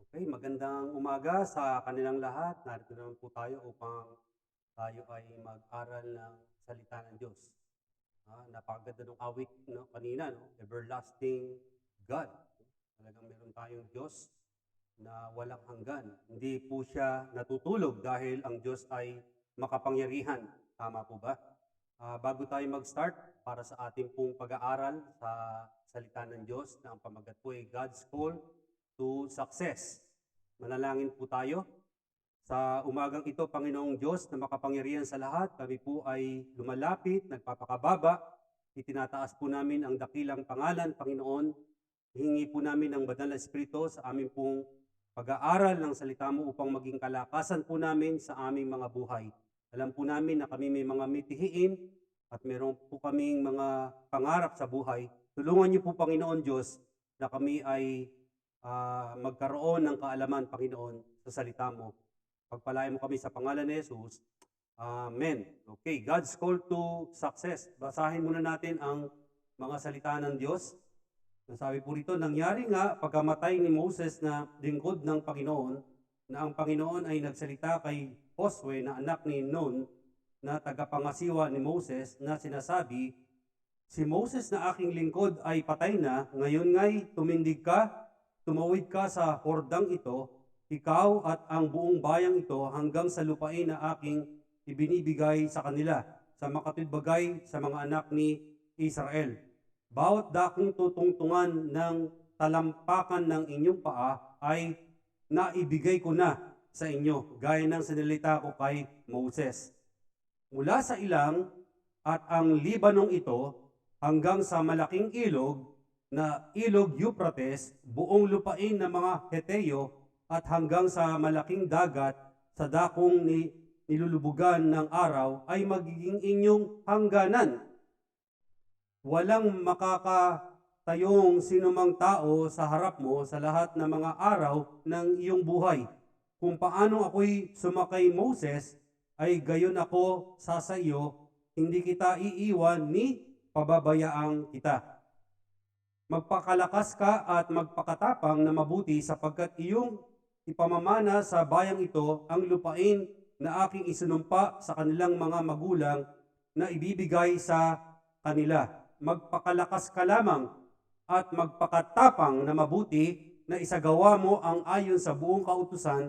Okay, magandang umaga sa kanilang lahat. Narito naman po tayo upang tayo ay mag-aral ng salita ng Diyos. Napakaganda ng awit, no, kanina, no? Everlasting God. Talagang meron tayong Diyos na walang hanggan. Hindi po siya natutulog dahil ang Diyos ay makapangyarihan. Tama po ba? Bago tayo mag-start para sa ating pong pag-aaral sa salita ng Diyos na ang pamagat po ay God's Call to Success. Manalangin po tayo. Sa umagang ito, Panginoong Diyos na makapangyarihan sa lahat, kami po ay lumalapit, nagpapakababa, itinataas po namin ang dakilang pangalan, Panginoon. Hihingi po namin ng Banal na Espiritu sa aming pong pag-aaral ng salita mo upang maging kalakasan po namin sa aming mga buhay. Alam po namin na kami may mga mitihiin at meron po kaming mga pangarap sa buhay. Tulungan niyo po, Panginoon Diyos, na kami ay magkaroon ng kaalaman, Panginoon, sa salita mo. Pagpalain mo kami sa pangalan ni Jesus. Amen. Okay, God's call to success. Basahin muna natin ang mga salita ng Diyos. Sabi po rito, nangyari nga pagkamatay ni Moses na lingkod ng Panginoon, na ang Panginoon ay nagsalita kay Josue na anak ni Nun, na tagapangasiwa ni Moses, na sinasabi, si Moses na aking lingkod ay patay na, ngayon nga'y tumindig ka, tumawid ka sa hordang ito, ikaw at ang buong bayang ito hanggang sa lupain na aking ibinibigay sa kanila, sa makatwid sa mga anak ni Israel. Bawat dakong tutungtungan ng talampakan ng inyong paa ay naibigay ko na sa inyo, gaya ng sinalita ko kay Moses. Mula sa ilang at ang Libanong ito hanggang sa malaking ilog na ilog Euphrates, buong lupain ng mga Heteo at hanggang sa malaking dagat sa dakong nilulubugan ng araw ay magiging inyong hangganan. Walang makakatayong sinumang tao sa harap mo sa lahat ng mga araw ng iyong buhay. Kung paano ako'y sumakay Moses, ay gayon ako sa iyo, hindi kita iiwan ni pababayaang kita. Magpakalakas ka at magpakatapang na mabuti sapagkat iyong ipamamana sa bayang ito ang lupain na aking isinumpa sa kanilang mga magulang na ibibigay sa kanila. Magpakalakas ka lamang at magpakatapang na mabuti na isagawa mo ang ayon sa buong kautusan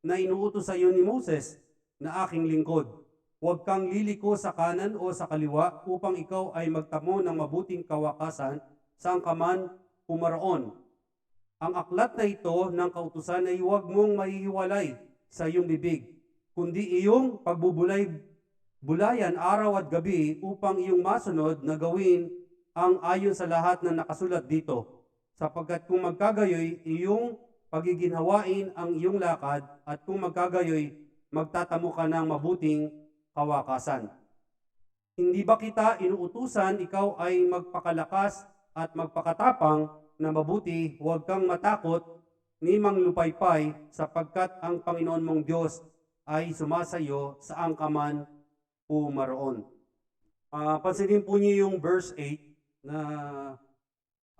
na inuutos sa iyo ni Moses na aking lingkod. Huwag kang liliko sa kanan o sa kaliwa upang ikaw ay magtamo ng mabuting kawakasan saan ka man pumaroon. Ang aklat na ito ng kautusan ay huwag mong mahihiwalay sa iyong bibig, kundi iyong pagbubulay-bulayan araw at gabi upang iyong masunod na gawin ang ayon sa lahat na nakasulat dito. Sapagkat kung magkagayoy, iyong pagiginhawain ang iyong lakad at kung magkagayoy, magtatamo ka ng mabuting kawakasan. Hindi ba kita inuutusan, ikaw ay magpakalakas at magpakatapang na mabuti, huwag kang matakot ni manglupaypay sapagkat ang Panginoon mong Diyos ay sumasayo saan ka man pumaroon. Pansinin po niyo yung verse 8 na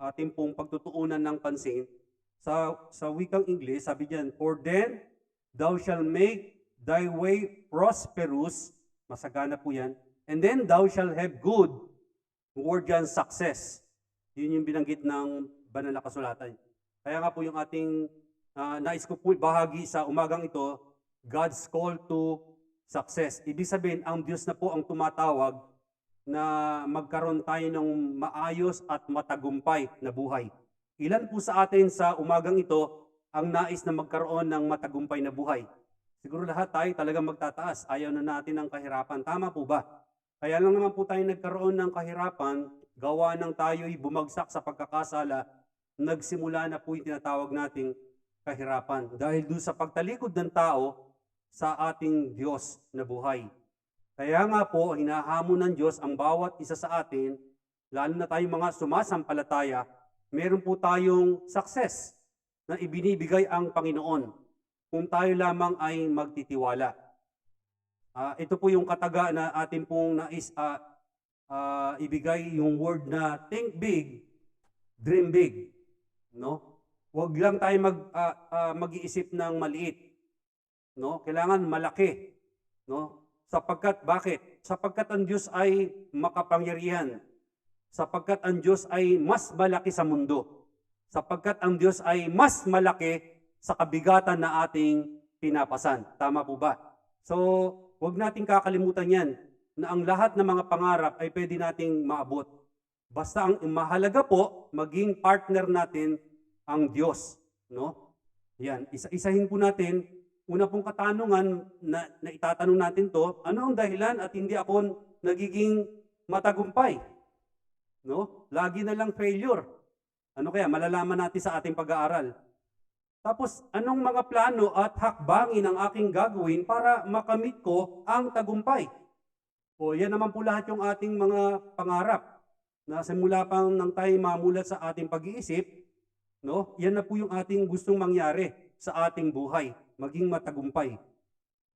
ating pong pagtutuunan ng pansin. Sa wikang English, sabi diyan, for then thou shall make thy way prosperous, masagana po yan, and then thou shall have good, word yan, success. Yun yung binanggit ng banal na kasulatan. Kaya nga po yung ating nais ko po bahagi sa umagang ito, God's call to success. Ibig sabihin, ang Diyos na po ang tumatawag na magkaroon tayo ng maayos at matagumpay na buhay. Ilan po sa atin sa umagang ito ang nais na magkaroon ng matagumpay na buhay? Siguro lahat tayo talagang magtataas. Ayaw na natin ng kahirapan. Tama po ba? Kaya lang naman po tayo nagkaroon ng kahirapan, gawa ng tayo'y bumagsak sa pagkakasala, nagsimula na po yung tinatawag nating kahirapan. Dahil doon sa pagtalikod ng tao sa ating Diyos na buhay. Kaya nga po, hinahamon ng Diyos ang bawat isa sa atin, lalo na tayong mga sumasampalataya, meron po tayong success na ibinibigay ang Panginoon kung tayo lamang ay magtitiwala. Ito po yung kataga na atin pong nais ibigay yung word na think big, dream big. No? Huwag lang tayo mag-iisip ng maliit, no? Kailangan malaki, no? Sapagkat bakit? Sapagkat ang Diyos ay makapangyarihan. Sapagkat ang Diyos ay mas malaki sa mundo. Sapagkat ang Diyos ay mas malaki sa kabigatan na ating pinapasan. Tama po ba? So, huwag nating kakalimutan yan na ang lahat ng mga pangarap ay pwede nating maabot. Basta ang mahalaga po, maging partner natin ang Diyos. No? Yan, isa-isahin po natin. Una pong katanungan na itatanong natin to, ano ang dahilan at hindi ako nagiging matagumpay? No? Lagi na lang failure. Ano kaya? Malalaman natin sa ating pag-aaral. Tapos, anong mga plano at hakbangin ang aking gagawin para makamit ko ang tagumpay? O yan naman po lahat yung ating mga pangarap. Na simula pang nang tayo mamulat sa ating pag-iisip, no? Yan na po yung ating gustong mangyari sa ating buhay, maging matagumpay.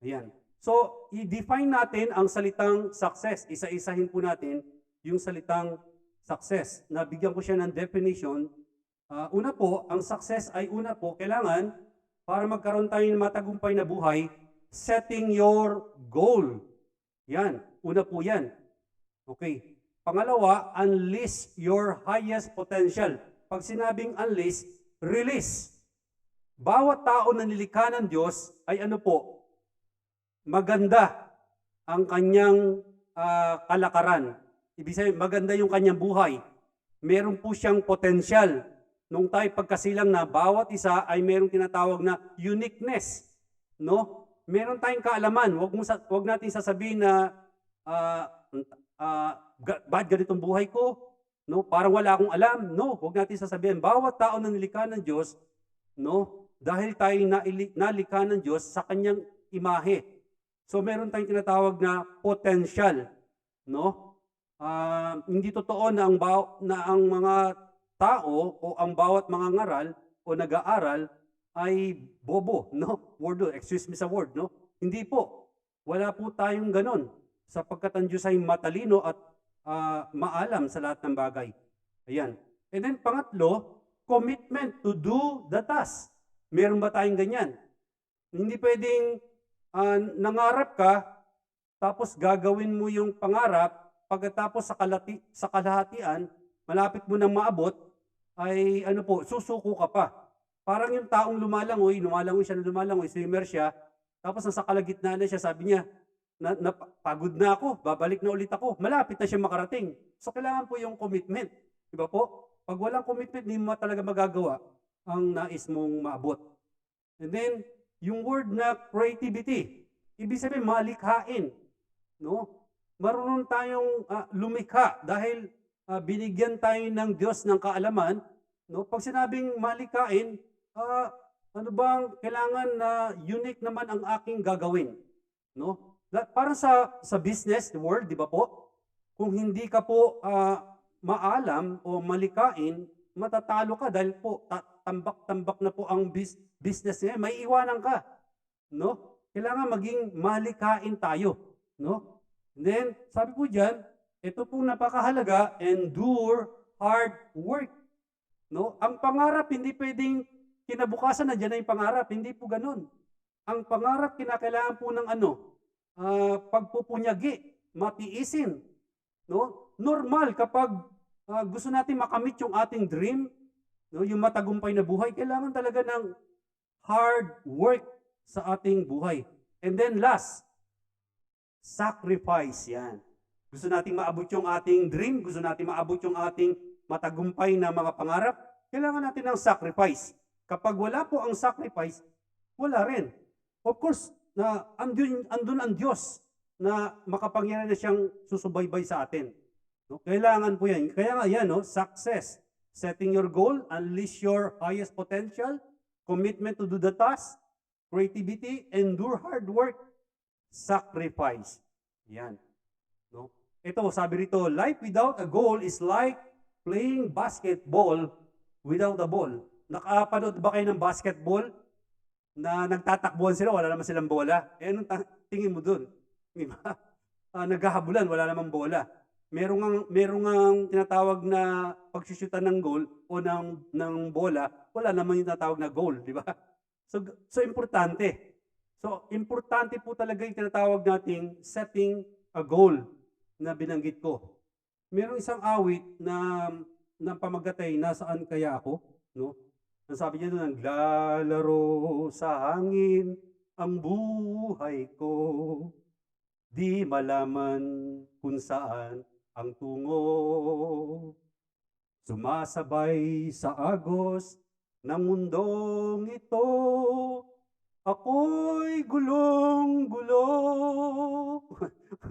Ayan. So, i-define natin ang salitang success. Isa-isahin po natin yung salitang success. Nabigyan ko siya ng definition. Una po, ang success ay una po, kailangan para magkaroon tayo ng matagumpay na buhay, setting your goal. Yan. Una po yan. Okay. Pangalawa, unleash your highest potential. Pag sinabing unleash, release. Bawat tao na nilikha ng Diyos ay ano po? Maganda ang kanyang kalakaran. Ibig sabihin, maganda yung kanyang buhay. Meron po siyang potential. Nung tayo pagkasilang na bawat isa ay merong tinatawag na uniqueness. No? Meron tayong kaalaman. Wag natin sasabihin na bad ganitong buhay ko, no? Parang wala akong alam. No, huwag natin sasabihin. Bawat tao na nilikha ng Diyos, no? Dahil tayo nalikha ng Diyos sa kanyang imahe. So meron tayong tinatawag na potential, no? Hindi totoo na ang mga tao o ang bawat mga ngaral o nag-aaral ay bobo, no? Excuse me sa word, no? Hindi po. Wala po tayong ganon. Sapagkat ang Diyos ay matalino at maalam sa lahat ng bagay. Ayan. And then pangatlo, commitment to do the task. Meron ba tayong ganyan? Hindi pwedeng nangarap ka, tapos gagawin mo yung pangarap, pagkatapos sa kalahatian, malapit mo nang maabot, ay ano po, susuko ka pa. Parang yung taong lumalangoy swimmer siya, tapos nasa kalagitnaan na siya, sabi niya, pagod na ako, babalik na ulit ako. Malapit na siya makarating. So, kailangan po yung commitment. Diba po? Pag walang commitment, hindi mo talaga magagawa ang nais mong maabot. And then, yung word na creativity, ibig sabihin, malikhain. No? Marunong tayong lumikha dahil binigyan tayo ng Diyos ng kaalaman. No? Pag sinabing malikhain, ano bang kailangan na unique naman ang aking gagawin? No? Parang sa business world, di ba po? Kung hindi ka po maalam o malikain, matatalo ka dahil po tambak-tambak na po ang business niya, may iwanan ka. No? Kailangan maging malikain tayo. No? And then, sabi po dyan, ito pong napakahalaga, endure hard work. No? Ang pangarap, hindi pwedeng kinabukasan na dyan na yung pangarap. Hindi po ganun. Ang pangarap, kinakailangan po ng pagpupunyagi, matiisin. No? Normal kapag gusto natin makamit yung ating dream, no, yung matagumpay na buhay, kailangan talaga ng hard work sa ating buhay. And then last, sacrifice. Yan. Gusto natin maabot yung ating dream, gusto natin maabot yung ating matagumpay na mga pangarap, kailangan natin ng sacrifice. Kapag wala po ang sacrifice, wala rin. Of course, na andun ang Diyos na makapangyarihan na siyang susubaybay sa atin. No? Kailangan po yan. Kaya nga yan, no? Success. Setting your goal, unleash your highest potential, commitment to do the task, creativity, endure hard work, sacrifice. Yan. No? Ito, sabi rito, life without a goal is like playing basketball without a ball. Nakapanood ba kayo ng basketball? Na nagtatakbuhan sila, wala naman silang bola. Eh, anong tingin mo dun? Diba? Naghahabulan, wala namang bola. merong ngang tinatawag na pagsyusyutan ng goal o ng bola, wala naman yung tinatawag na goal, di ba? So importante. So, importante po talaga yung tinatawag nating setting a goal na binanggit ko. Merong isang awit na pamagatay, "Nasaan kaya ako?" 'No? Ang sabi niya do'n, "Naglalaro sa hangin ang buhay ko, di malaman kung saan ang tungo. Sumasabay sa agos ng mundong ito, ako'y gulong-gulo."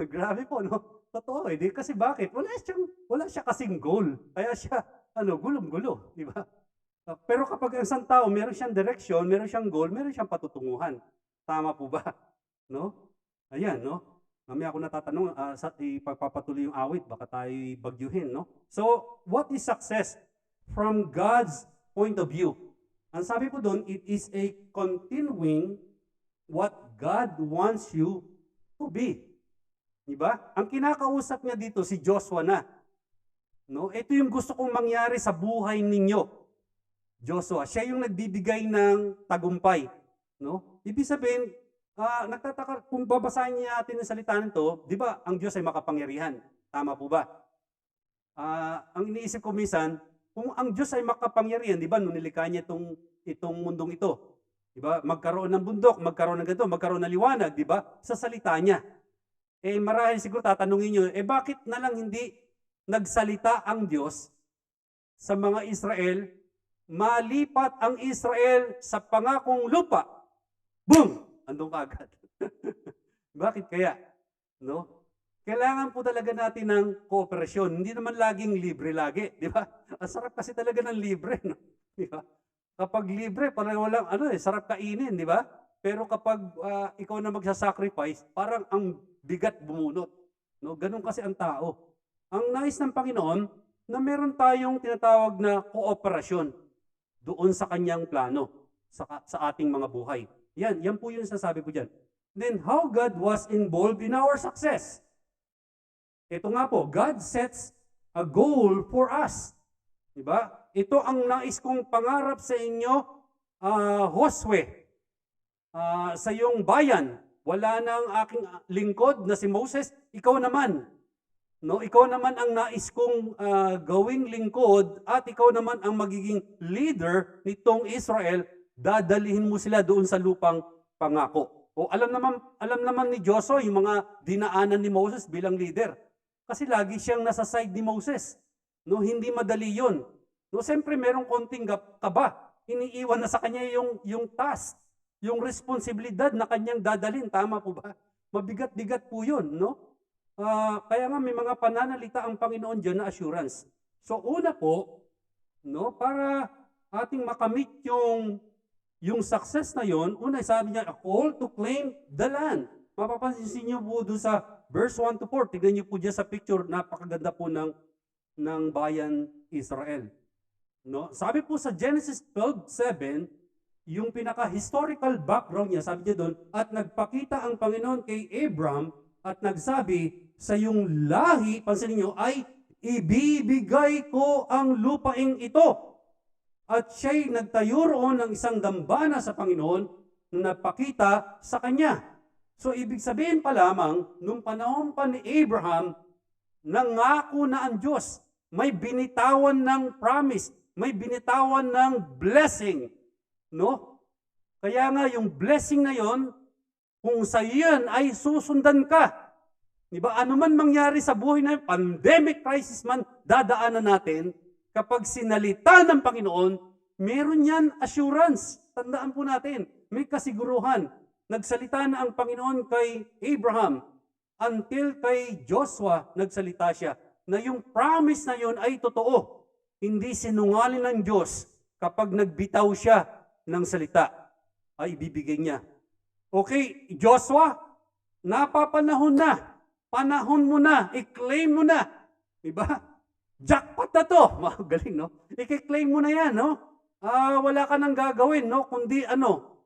Grabe po 'no? Totoo, eh, 'di kasi bakit? Wala siya kasing goal, kaya siya gulong-gulo, 'di ba? Pero kapag ang isang tao meron siyang direksyon, meron siyang goal, meron siyang patutunguhan. Tama po ba? 'No? Ayan 'no? Mamaya ako natatanong, sa ipagpapatuloy yung awit baka tayo'y bagyuhin 'no? So, what is success from God's point of view? Ang sabi po do'n, it is a continuing what God wants you to be. 'Di ba? Ang kinakausap niya dito si Joshua na, 'no? Ito yung gusto kong mangyari sa buhay ninyo. Joshua, siya yung nagbibigay ng tagumpay, 'no? Ibig sabihin, nagtataka kung babasahin natin ang salita nito, 'di ba, ang Diyos ay makapangyarihan, tama po ba? Ang iniisip ko minsan, kung ang Diyos ay makapangyarihan, 'di ba, nung nilikha niya itong mundong ito, 'di ba? Magkaroon ng bundok, magkaroon ng ganito, magkaroon ng liwanag, 'di ba? Sa salita niya. Marahil siguro tatanungin niyo, bakit na lang hindi nagsalita ang Diyos sa mga Israel, malipat ang Israel sa pangakong lupa? Boom! Andun kaagad. Bakit kaya? No? Kailangan po talaga natin ng kooperasyon. Hindi naman laging libre lagi, di ba? Ang sarap kasi talaga ng libre, no? Di ba? Kapag libre, parang walang sarap kainin, di ba? Pero kapag ikaw na magsasacrifice, parang ang bigat bumunot. No? Ganun kasi ang tao. Ang nais ng Panginoon na meron tayong tinatawag na kooperasyon doon sa kanyang plano sa ating mga buhay. Yan po yung sasabi ko dyan. Then, how God was involved in our success. Ito nga po, God sets a goal for us. Diba? Ito ang nais kong pangarap sa inyo, Josue, sa iyong bayan. Wala nang aking lingkod na si Moses, ikaw naman. No, ikaw naman ang nais kong gawing lingkod at ikaw naman ang magiging leader nitong Israel. Dadalihin mo sila doon sa lupang pangako. O alam naman ni Joshua yung mga dinaanan ni Moses bilang leader. Kasi lagi siyang nasa side ni Moses. No, hindi madali 'yon. No, siyempre merong konting kaba. Iniiwan na sa kanya yung task, yung responsibilidad na kanyang dadalhin. Tama po ba? Mabigat-bigat po 'yon, no? Kaya nga may mga pananalita ang Panginoon diyan na assurance. So una po, no, para ating makamit yung success na yon, una sabi niya, a call to claim the land. Mapapansin niyo po doon sa verse 1 to 4. Tignan niyo po diyan sa picture, napakaganda po ng bayan Israel. No? Sabi po sa Genesis 12:7, yung pinaka-historical background niya, sabi niya doon, at nagpakita ang Panginoon kay Abram at nagsabi, sa iyong lahi, pansinin niyo, ay ibibigay ko ang lupaing ito. At siya'y nagtayo roon ng isang dambana sa Panginoon na napakita sa kanya. So ibig sabihin pa lamang, nung panahon pa ni Abraham, nangako na ang Diyos. May binitawan ng promise, may binitawan ng blessing. No? Kaya nga yung blessing na yon, kung sa iyan ay susundan ka. Diba? Ano man mangyari sa buhay na pandemic crisis man dadaanan natin, kapag sinalita ng Panginoon, meron yan assurance. Tandaan po natin, may kasiguruhan. Nagsalita na ang Panginoon kay Abraham until kay Joshua nagsalita siya na yung promise na yun ay totoo. Hindi sinungaling ng Diyos kapag nagbitaw siya ng salita ay ibibigay niya. Okay, Joshua, napapanahon na. Panahon mo na. I-claim mo na. Diba? Jackpot na to. Magaling, no? I-claim mo na yan, no? Wala ka nang gagawin, no? Kundi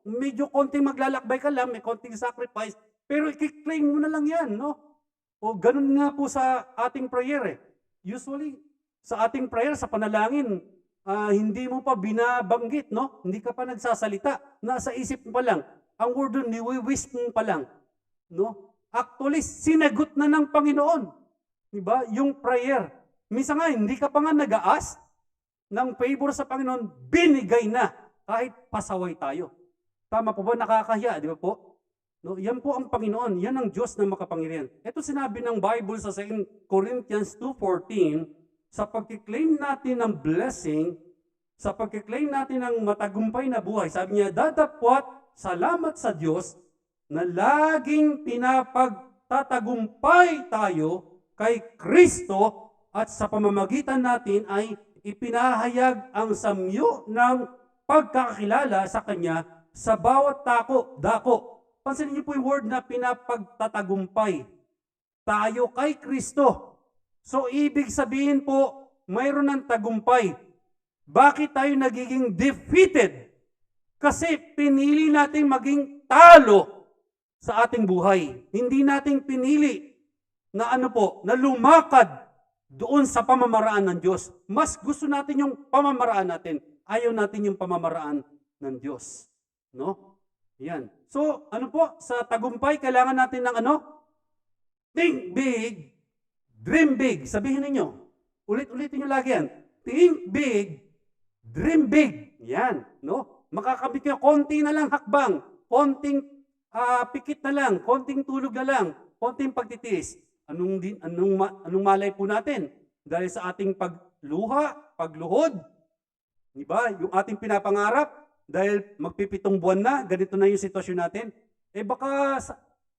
medyo konting maglalakbay ka lang, may konting sacrifice, pero i-claim mo na lang yan, no? O ganun nga po sa ating prayer eh. Usually, sa ating prayer, sa panalangin, hindi mo pa binabanggit, no? Hindi ka pa nagsasalita. Nasa isip mo pa lang. Ang word doon, niwi-wish mo pa lang. No? Actually, sinagot na ng Panginoon. Diba? Yung prayer. Minsan nga, hindi ka pa nga nag-aas ng favor sa Panginoon, binigay na. Kahit pasaway tayo. Tama po ba? Nakakahiya, di ba po? No, yan po ang Panginoon. Yan ang Diyos na makapangyarihan. Ito sinabi ng Bible sa 2 Corinthians 2:14, sa pagkiklaim natin ng blessing, sa pagkiklaim natin ng matagumpay na buhay, sabi niya, datapwat salamat sa Diyos na laging pinapagtatagumpay tayo kay Kristo at sa pamamagitan natin ay ipinahayag ang samyo ng pagkakilala sa Kanya sa bawat dako. Pansinin niyo po yung word na pinapagtatagumpay. Tayo kay Kristo. So, ibig sabihin po, mayroon ng tagumpay. Bakit tayo nagiging defeated? Kasi pinili natin maging talo sa ating buhay. Hindi natin pinili na na lumakad doon sa pamamaraan ng Diyos. Mas gusto natin yung pamamaraan natin. Ayaw natin yung pamamaraan ng Diyos. No? Yan. So, sa tagumpay, kailangan natin ng think big, dream big. Sabihin ninyo. Ulit-ulitin nyo lagi yan. Think big, dream big. Yan. No? Makakabit kayo, konti na lang hakbang. Konting pikit na lang. Konting tulog na lang. Konting pagtitiis. Anong malay po natin? Dahil sa ating pagluhod, di ba? Yung ating pinapangarap, dahil magpipitong buwan na, ganito na yung sitwasyon natin.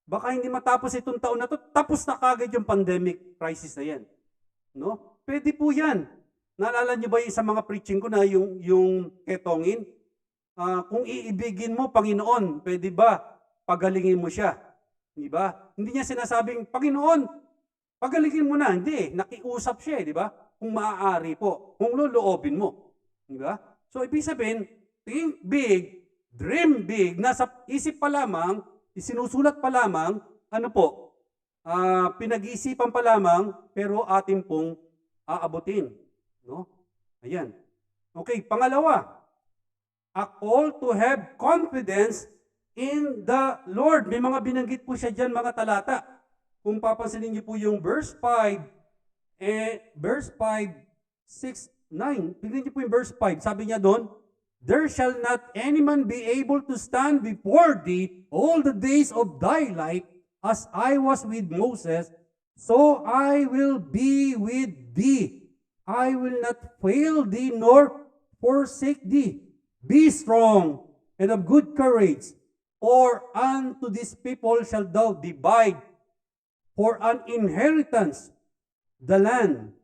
Baka hindi matapos itong taon na to, tapos na kagad yung pandemic crisis na yan. No? Pwede po yan. Naalala niyo ba yung sa mga preaching ko na yung ketongin? Kung iibigin mo, Panginoon, pwede ba pagalingin mo siya? Di ba? Hindi niya sinasabing, Panginoon, pagalingin mo na. Hindi, nakiusap siya, di ba? Kung maaari po, kung loloobin mo. Di ba? So, ibig sabihin, think big, dream big, nasa isip pa lamang, isinusulat pa lamang, pinag-iisipan pa lamang, pero atin pong aabutin. No? Ayan. Okay, pangalawa, a call to have confidence in the Lord. May mga binanggit po siya dyan, mga talata. Kung papansinin niyo po yung verse 5, verse 5, 6, 9. Tignan niyo po yung verse 5. Sabi niya doon, there shall not any man be able to stand before thee all the days of thy life, as I was with Moses, so I will be with thee. I will not fail thee nor forsake thee. Be strong and of good courage, for unto this people shalt thou divide for an inheritance the land,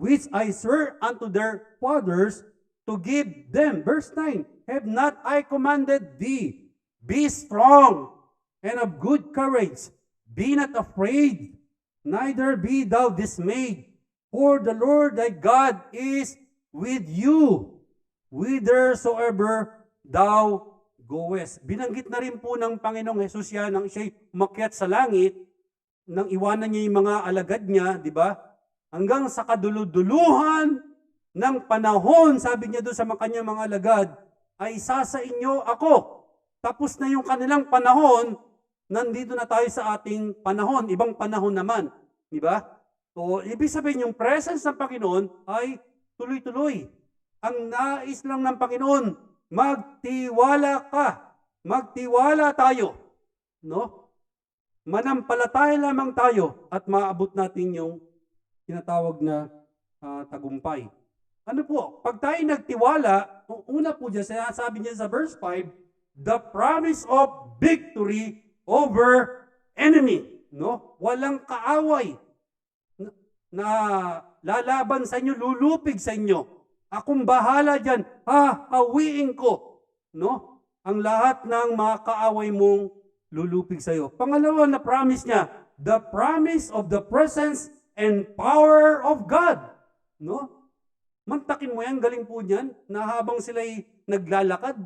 which I swear unto their fathers to give them. Verse 9, have not I commanded thee? Be strong and of good courage. Be not afraid, neither be thou dismayed. For the Lord thy God is with you, whithersoever thou goest. Binanggit na rin po ng Panginoong Jesus yan nang siya'y umakyat sa langit, nang iwanan niya yung mga alagad niya, di ba? Hanggang sa kaduluduluhan ng panahon, sabi niya doon sa kanyang mga alagad, ay isa sa inyo ako. Tapos na yung kanilang panahon, nandito na tayo sa ating panahon, ibang panahon naman. Di ba? So, ibig sabihin yung presence ng Panginoon ay tuloy-tuloy. Ang nais lang ng Panginoon, magtiwala ka. Magtiwala tayo. No? Manampalataya lamang tayo at maabot natin yung tinatawag na tagumpay. Ano po? Pag tayo nagtiwala, una po dyan, sabi niya sa verse 5, the promise of victory over enemy. No? Walang kaaway na lalaban sa inyo, lulupig sa inyo. Akong bahala dyan, hawiin ko. No? Ang lahat ng mga kaaway mong lulupig sa iyo. Pangalawa na promise niya, the promise of the presence and power of God. No? Mantakin mo yan, galing po niyan, na habang sila'y naglalakad,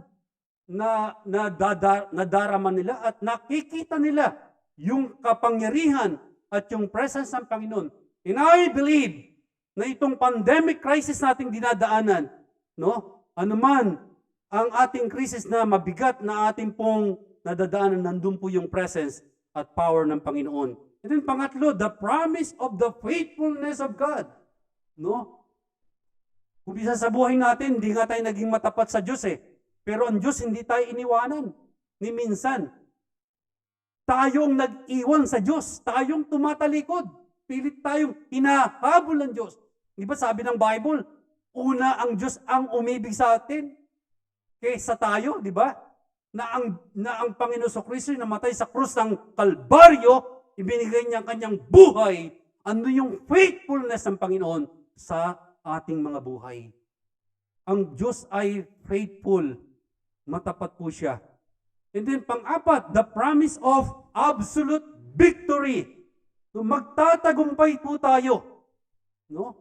nadarama nila at nakikita nila yung kapangyarihan at yung presence ng Panginoon. And I believe na itong pandemic crisis nating dinadaanan, no? Anuman ang ating crisis na mabigat na ating pong nadadaanan, nandun po yung presence at power ng Panginoon. And then pangatlo, the promise of the faithfulness of God. No? Kung bisa sa buhay natin, hindi nga tayo naging matapat sa Diyos eh. Pero ang Diyos hindi tayo iniwanan. Ni minsan, tayong nag-iwan sa Diyos. Tayong tumatalikod. Pilit tayong hinahabol ng Diyos. Di ba sabi ng Bible, una ang Diyos ang umibig sa atin kaysa tayo, di ba? Na ang Panginoon Kristo namatay sa krus ng Kalbaryo, ibinigay niya ang kanyang buhay. Ano yung faithfulness ng Panginoon sa ating mga buhay? Ang Diyos ay faithful. Matapat po siya. And then pang-apat, the promise of absolute victory. So, magtatagumpay po tayo. No?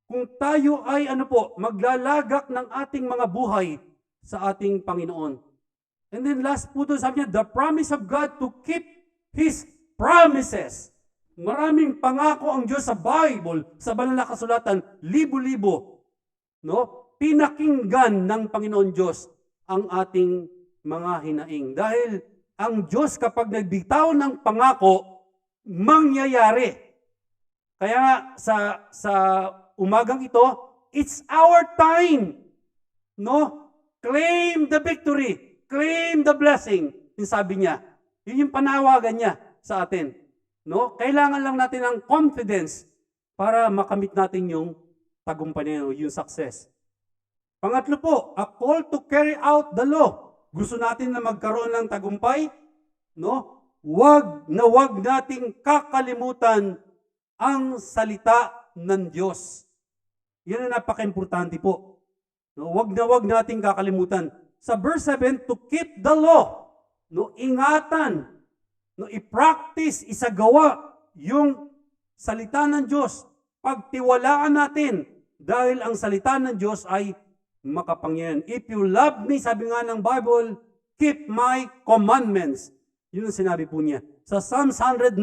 Kung tayo ay maglalagak ng ating mga buhay sa ating Panginoon. And then last po doon, sabi niya, the promise of God to keep His promises. Maraming pangako ang Diyos sa Bible, sa banal na kasulatan, libo-libo. No? Pinakinggan ng Panginoon Diyos ang ating mga hinaing. Dahil ang Diyos kapag nagbitaw ng pangako, mangyayari. Kaya nga sa umagang ito, it's our time. No? Claim the victory. Claim the blessing. Yung sabi niya. Yun yung panawagan niya sa atin. No? Kailangan lang natin ng confidence para makamit natin yung tagumpay na yung success. Pangatlo po, a call to carry out the law. Gusto natin na magkaroon ng tagumpay? No? Wag nating kakalimutan ang salita ng Diyos. Yan ang napaka-importante po. No? Wag nating kakalimutan. Sa verse 7, to keep the law. No? Ingatan. No? I-practice, isagawa yung salita ng Diyos. Pagtiwalaan natin dahil ang salita ng Diyos ay makapangyarihan. If you love me, sabi nga ng Bible, keep my commandments. Yun ang sinabi po niya. Sa Psalms 119,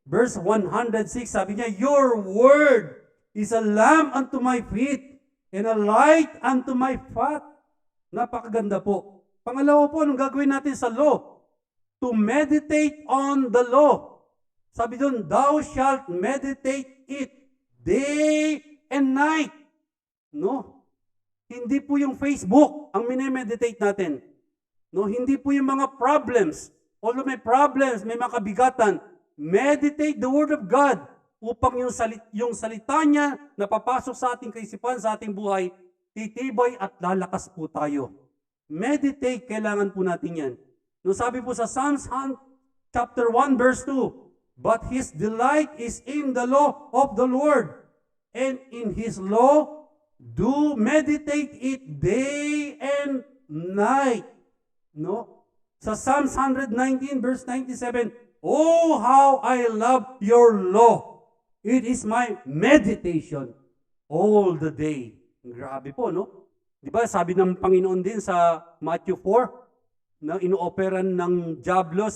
verse 106, sabi niya, your word is a lamp unto my feet and a light unto my path. Napakaganda po. Pangalawa po, anong gagawin natin sa law? To meditate on the law. Sabi doon, thou shalt meditate it day and night. No? Hindi po yung Facebook ang minimeditate natin. No? Hindi po yung mga problems. Although may problems, may mga kabigatan, meditate the Word of God upang yung salita niya na papasok sa ating kaisipan, sa ating buhay, titibay at lalakas po tayo. Meditate, kailangan po natin yan. No, sabi po sa Psalms chapter 1 verse 2, but his delight is in the law of the Lord, and in his law do meditate it day and night. No? Sa Psalms 119 verse 97, oh, how I love your law. It is my meditation all the day. Grabe po, no? Di ba, sabi ng Panginoon din sa Matthew 4, na inooperan ng diablo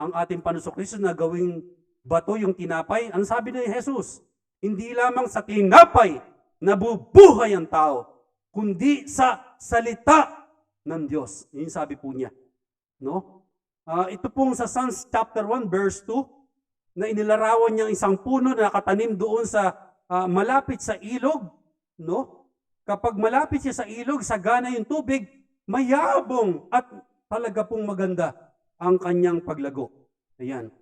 ang ating Panginoon Kristo na gawing bato yung tinapay. Ang sabi ni Jesus, hindi lamang sa tinapay nabubuhay ang tao, kundi sa salita ng Diyos. Yun sabi po niya. No? Ito pong sa Psalms chapter 1 verse 2, na inilarawan niya isang puno na nakatanim doon sa malapit sa ilog. No? Kapag malapit siya sa ilog, sagana yung tubig, mayabong at talaga pong maganda ang kanyang paglago. Ayan.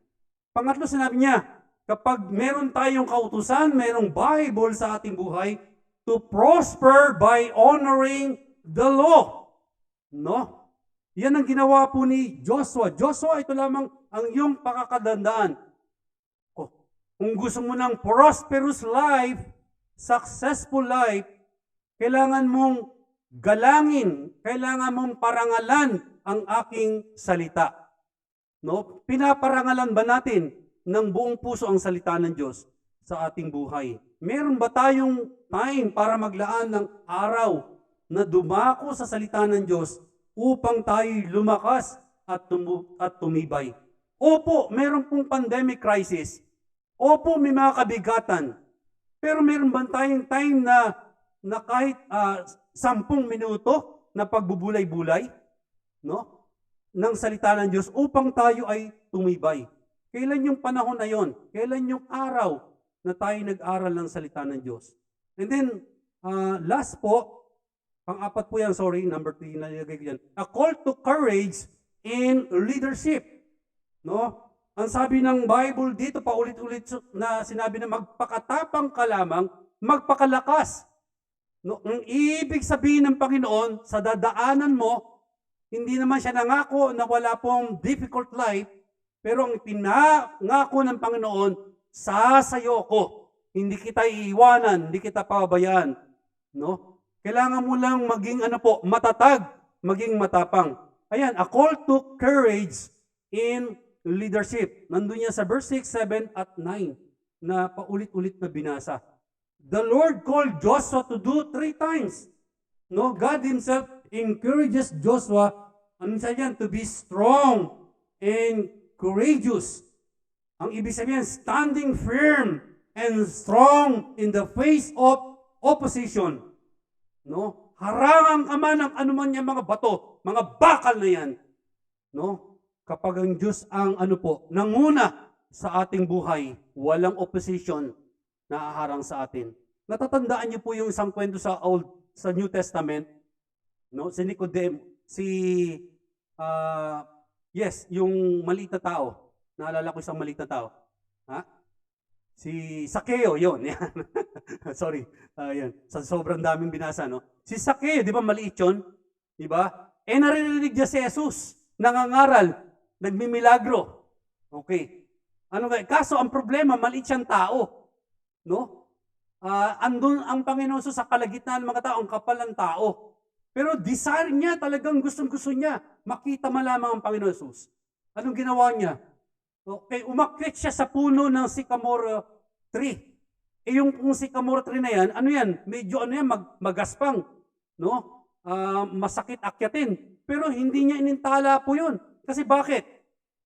Pangatlo, sinabi niya, kapag meron tayong kautusan, merong Bible sa ating buhay, to prosper by honoring the law. No? Yan ang ginawa po ni Joshua. Joshua, ito lamang ang iyong pakakadandaan. Kung gusto mo ng prosperous life, successful life, kailangan mong galangin, kailangan mong parangalan ang aking salita. No? Pinaparangalan ba natin ng buong puso ang salita ng Diyos sa ating buhay? Meron ba tayong time para maglaan ng araw na dumako sa salita ng Diyos upang tayo lumakas at tumibay? Opo, meron pong pandemic crisis. Opo, may mga kabigatan. Pero meron ba tayong time na kahit 10 minuto na pagbubulay-bulay, no? Ng salita ng Diyos upang tayo ay tumibay. Kailan yung panahon na yon? Kailan yung araw na tayo nag-aral ng salita ng Diyos? And then, last po, pang-apat po yan, sorry, number 3 na nilagay ko yan. A call to courage in leadership. No? Ang sabi ng Bible dito, paulit-ulit na sinabi na magpakatapang ka lamang, magpakalakas. No? Ang ibig sabihin ng Panginoon, sa dadaanan mo, hindi naman siya nangako na wala pong difficult life, pero ang pinangako ng Panginoon, sasayo ko. Hindi kita iiwanan, hindi kita pababayaan. No? Kailangan mo lang maging matatag, maging matapang. Ayan, a call to courage in leadership. Nandun yan sa verse 6, 7, at 9 na paulit-ulit na binasa. The Lord called Joshua to do 3 times. No, God Himself encourages Joshua, to be strong and courageous. Ang ibig sabihin, standing firm and strong in the face of opposition. No? Harangan ka man ng anuman yung mga bato, mga bakal na yan. No? Kapag ang Diyos ang nanguna sa ating buhay, walang opposition na haharang sa atin. Natatandaan niyo po yung isang kwento sa New Testament, no? Si Nicodemo, yung maliit na tao. Naalala ko isang maliit na tao. Ha? Si Sakeo, yun. Sorry. Yan. Sa sobrang daming binasa, no? Si Sakeo, di ba maliit yun? Di ba? Naririnig niya si Jesus, nangangaral, nagmimilagro. Okay. Kaso ang problema, maliit siyang tao. No? Andun ang Panginoon sa kalagitnaan ng mga tao, ang kapal ng tao. Pero desire niya, talagang gustong-gusto niya, makita malamang ang Panginoon Jesus. Anong ginawa niya? Okay, umakyat siya sa puno ng sycamore tree. Yung sycamore tree na yan, medyo magaspang, no? Masakit akyatin. Pero hindi niya inintala po yun. Kasi bakit?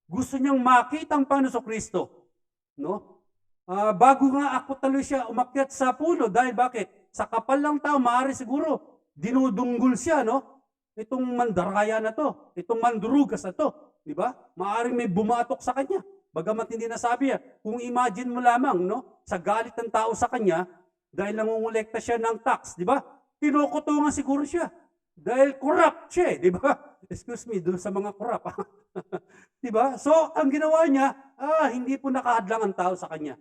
Gusto niyang makita ang Panginoon Kristo. No? Bago nga ako taloy siya umakyat sa puno, dahil bakit? Sa kapal lang tao, maaari siguro, dinudunggol siya, no? Itong mandaraya na to, itong mandurugas na to. Di ba? Maaring may bumatok sa kanya. Bagamat hindi nasabi yan. Kung imagine mo lamang, no? Sa galit ng tao sa kanya, dahil nangungulekta siya ng tax, di ba? Kinukutungan siguro siya. Dahil corrupt siya, di ba? Excuse me, doon sa mga corrupt. Di ba? So, ang ginawa niya, hindi po nakahadlang ang tao sa kanya.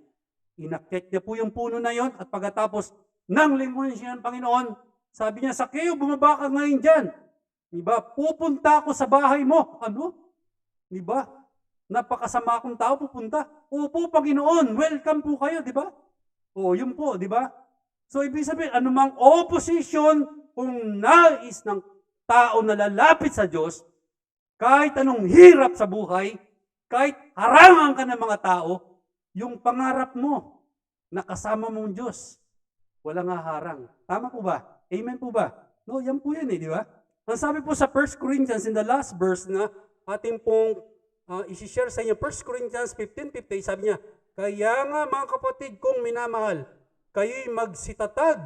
Inakyat niya po yung puno na yon, at pagkatapos, nang lingunin siya ng Panginoon, sabi niya, Sakeo, bumaba ka ngayon dyan. Di ba? Pupunta ako sa bahay mo. Di ba? Napakasama akong tao pupunta. Opo, Panginoon, welcome po kayo, di ba? Yun po, di ba? So, ibig sabihin, anumang opposition kung nais ng tao na lalapit sa Diyos, kahit anong hirap sa buhay, kahit harangan ka ng mga tao, yung pangarap mo na kasama mong Diyos, walang haharang. Tama po ba? Amen po ba? No, yan po yan di ba? Ang sabi po sa 1 Corinthians in the last verse na ating pong isi-share sa inyo, 1 Corinthians 15:50, sabi niya, kaya nga mga kapatid kong minamahal, kayo'y magsitatag,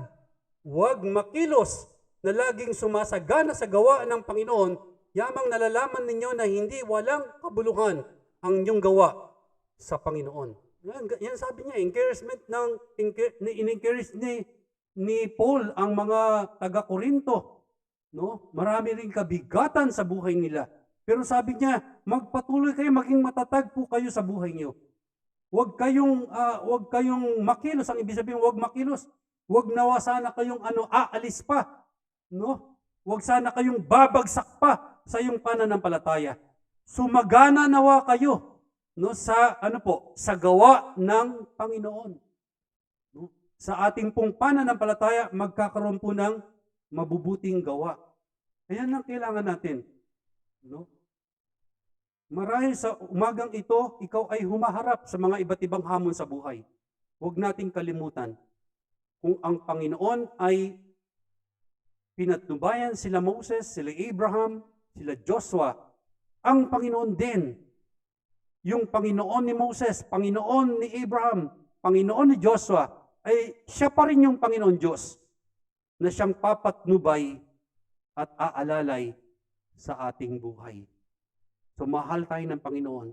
huwag makilos, na laging sumasagana sa gawa ng Panginoon, yamang nalalaman ninyo na hindi walang kabuluhan ang inyong gawa sa Panginoon. Yan sabi niya, in-encourage ni Paul ang mga taga-Korinto. No? Marami rin kabigatan sa buhay nila. Pero sabi niya, magpatuloy kayo, maging matatag po kayo sa buhay niyo. Huwag kayong makilos. Ang ibig sabihin, huwag makilos. Huwag nawa sana kayong aalis pa. No? Huwag sana kayong babagsak pa sa iyong pananampalataya. Sumagana nawa kayo, no, sa sa gawa ng Panginoon. No? Sa ating pong pananampalataya, magkakaroon po ng mabubuting gawa. Ayan ang kailangan natin. No? Marahil sa umagang ito, ikaw ay humaharap sa mga iba't ibang hamon sa buhay. Huwag nating kalimutan, kung ang Panginoon ay pinatnubayan sila Moses, sila Abraham, sila Joshua, ang Panginoon din yung Panginoon ni Moses, Panginoon ni Abraham, Panginoon ni Joshua, ay siya pa rin yung Panginoon Diyos na siyang papatnubay at aalalay sa ating buhay. So mahal tayo ng Panginoon.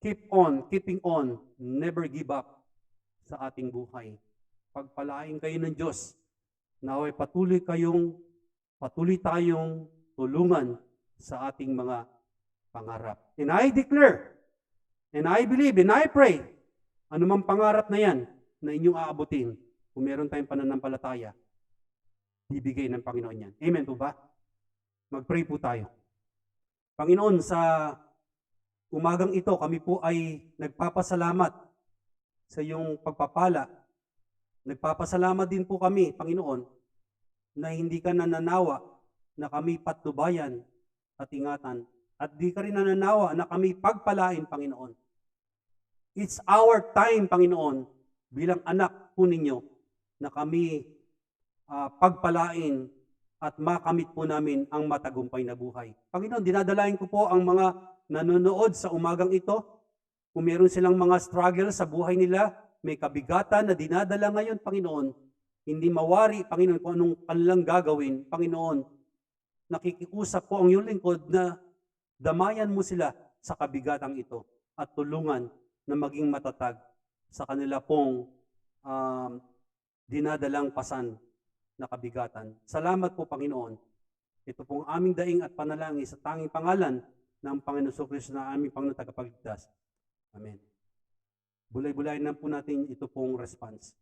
Keep on, keeping on, never give up sa ating buhay. Pagpalain kayo ng Diyos, naway patuloy tayong tulungan sa ating mga pangarap. And I declare, and I believe, and I pray, anumang pangarap na yan na inyong aabutin, kung meron tayong pananampalataya, bibigay ng Panginoon yan. Amen po ba? Mag-pray po tayo. Panginoon, sa umagang ito, kami po ay nagpapasalamat sa iyong pagpapala. Nagpapasalamat din po kami, Panginoon, na hindi ka nananawa na kami patnubayan at ingatan. At di ka rin nananawa na kami pagpalain, Panginoon. It's our time, Panginoon, bilang anak po ninyo, na kami pagpalain at makamit po namin ang matagumpay na buhay. Panginoon, dinadalain ko po ang mga nanonood sa umagang ito. Kung meron silang mga struggle sa buhay nila, may kabigatan na dinadala ngayon, Panginoon, hindi mawari, Panginoon, kung anong kanilang gagawin. Panginoon, nakikiusap po ang iyong lingkod na damayan mo sila sa kabigatang ito at tulungan na maging matatag sa kanila pong dinadalang pasan na kabigatan. Salamat po, Panginoon. Ito pong aming daing at panalangin sa tanging pangalan ng Panginoon Jesucristo na aming Panginoon tagapagligtas. Amen. Bulay-bulayin na po natin ito pong response.